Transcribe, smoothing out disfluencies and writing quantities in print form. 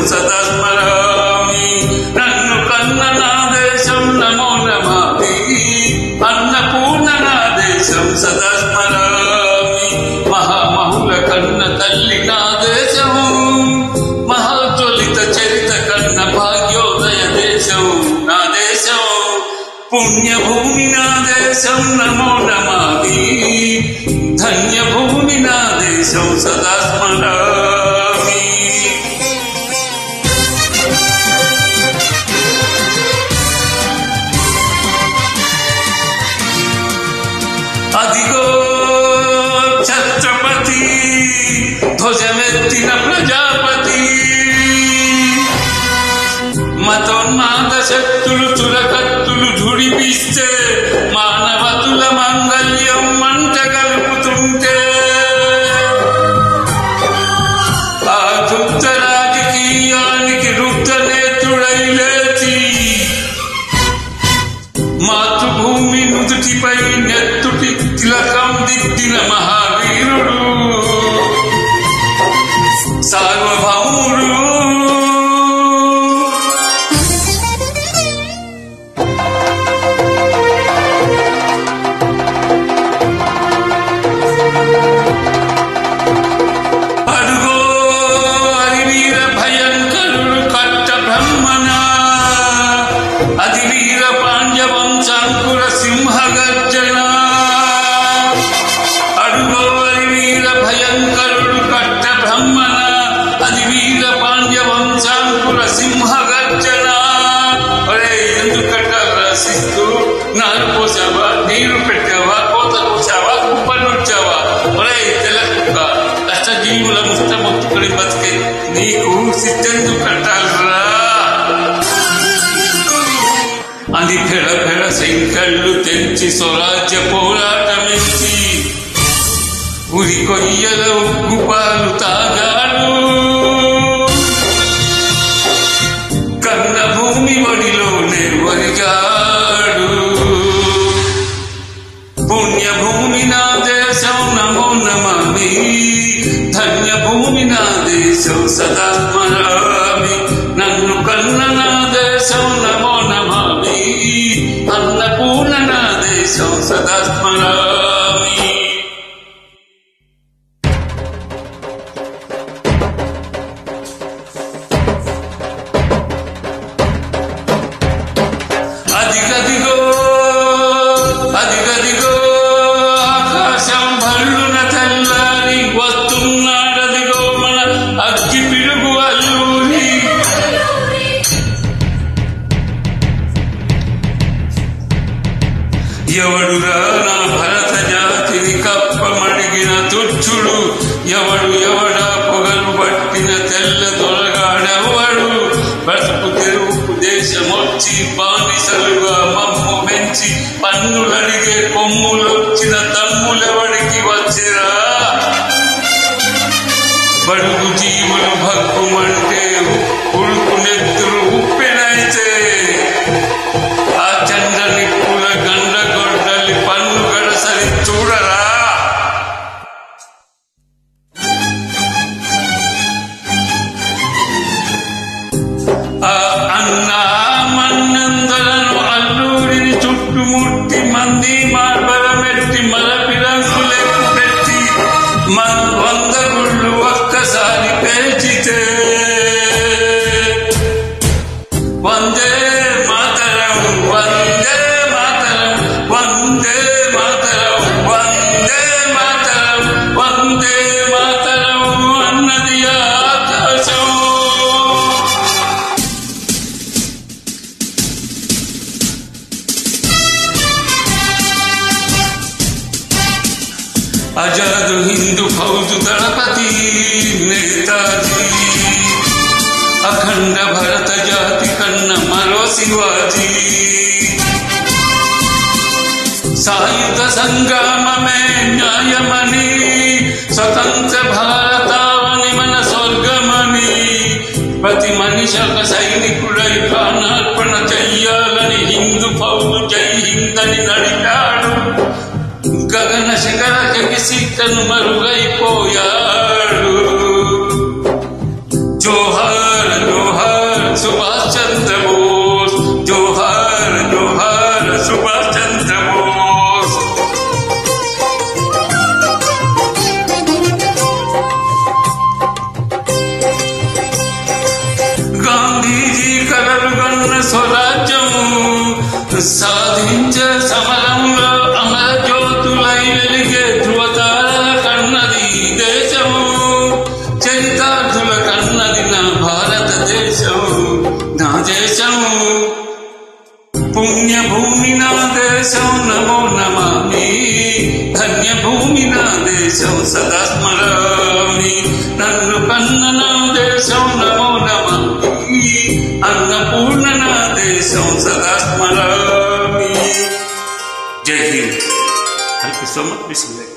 సదా స్మరామి. నన్ను కన్న నా దేశం నమో నమామి. అన్నపూర్ణ నా దేశం సదా స్మరామి. మహామహుల కన్న తల్లి నా దేశం. మహాజ్వలిత చరిత కన్న భాగ్యోదయ దేశం నా దేశం. పుణ్యభూమి నా దేశం నమో నమామి. ధన్యభూమి నా దేశం సదా స్మరామి. అదిగో ఛత్రపతి ధ్వజమెత్తిన ప్రజాపతి. మతోన్మాద శక్తులు చురకత్తులు ఝుడిపిస్తే మానవతుల మంగళ్యం మంట కలుపుతుంటే ఆ దుఃఖ రాజకీయానికి రుద్ధ నేత్రుడై లేచి మాతృభూమి నుదుటిపై నెత్తుటి తిలకం దిద్దిన మహావీరుడు సార్వభౌముడు. అది వీర పాండ్యవంశాంకుర సింహగర్జన. అడుగో అది వీర భయంకరుడు కట్ట బ్రహ్మణ. అది వీర పాండ్యవంశాంకుర సింహగర్జన. అరే ఎందుకట్ట రసిస్తూ నారు పోసావా, నీరు పెట్టావా, కోత కోసావా, కుప్పనుచ్చావా? ఒరే తెలకుక్క కష్టజీవుల ముష్టమొత్తుకుని బతికే నీకు సిద్ధెందుకు కట్టాలరా? అది పెడ పెడ శంకళ్ళు తెంచి స్వరాజ్య పోరాటమించి ఉరి కొయ్యల ఉగ్గుపాలు తాగాడు. కన్న భూమి ఒడిలో నిర్వరిగాడు. పుణ్యభూమి నా దేశం నమో నమామి. ధన్యభూమి నా దేశం సదా స్మరామి. నన్ను కన్న నా దేశం నమో నమామి. అన్నపూర్ణ నా దేశం సదా స్మరామి. అదిగదిగో అదిగదిగో ఆకాశం భల్లున తెల్లారి వస్తున్నాడదిగో మన అగ్గి పిడుగు అల్లూరి. ఎవడురా నా భరత జాతిని కప్పమడిగిన తుచ్చుడు? ఎవడు ఎవడా పొగలు పట్టిన తెల్ల తొలగాడెవడు? బ్రతుకు తెరువుకు దేశమొచ్చి బానిసలుగా మమ్ము పెంచి పన్నులడిగే కొమ్ములొచ్చిన తమ్ములెవడికి వచ్చిరా? బడుగు జీవులు భక్కుమంటే ఉడుకు నెత్తులు ఉప్పెనైతే ఆ చంద్ర నిప్పుల గండ గొడ్డలి పన్ను గడసరి చూడరా? ఆ అన్నా మన్నందలను అల్లూరిని చుట్టుముట్టి మంది మార్బలమెట్టి మలపి రంగులెక్కు పెట్టి 100 గుళ్ళు ఒక్కసారి పేల్చితే వందే మాతరం వందే మాతరం వందే మాతరం వందే మాతరం వందే మాతరం అన్నది ఆకాశం. आजाद हिंदू फौज दलपति नेताजी अखंड भरत जाति कन्न मरो शिवाजी सायुध संग्राम में न्यायमणि स्वतंत्र भारतावनि मन स्वर्गमणि प्रति मनिषि ఒక సైనికుడై ప్రాణార్పణ చెయ్యాలని హిందూ ఫౌజ్ జై హింద్ అని నడిపాడు. గగన శిఖరకి సీతను మరుగైపోయాడు. జోహార్ సాధించే సమరంలో అమర జ్యోతులై వెలిగే ధృవతారల కన్నది దేశం, చరితార్థుల కన్నది నా భారతదేశం, నా దేశం. పుణ్యభూమి నా దేశం నమో నమామి, ధన్యభూమి నా దేశం సదా స్మరామి. నన్ను కన్న నా దేశం నమో నమామి, అన్నపూర్ణ నా దేశం సదా స్మరామి. జై Hind. Thank you so much.